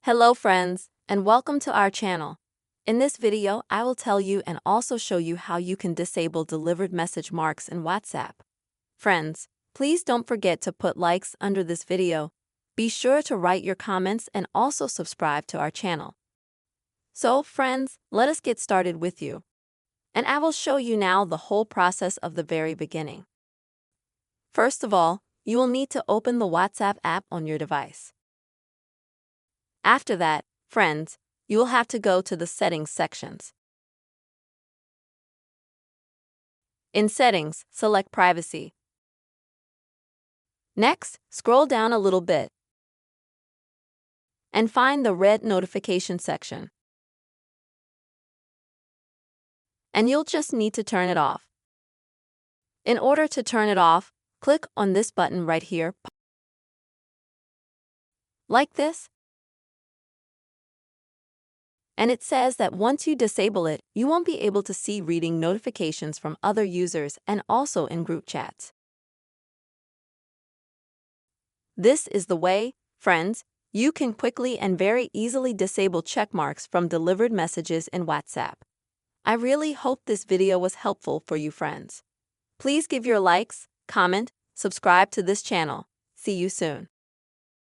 Hello friends, and welcome to our channel. In this video, I will tell you and also show you how you can disable delivered message marks in WhatsApp. Friends, please don't forget to put likes under this video. Be sure to write your comments and also subscribe to our channel. So friends, let us get started with you. And I will show you now the whole process of the very beginning. First of all, you will need to open the WhatsApp app on your device. After that, friends, you will have to go to the Settings sections. In Settings, select Privacy. Next, scroll down a little bit and find the red Notification section. And you'll just need to turn it off. In order to turn it off, click on this button right here, like this. And it says that once you disable it, you won't be able to see reading notifications from other users and also in group chats. This is the way, friends, you can quickly and very easily disable checkmarks from delivered messages in WhatsApp. I really hope this video was helpful for you friends. Please give your likes, comment, subscribe to this channel. See you soon.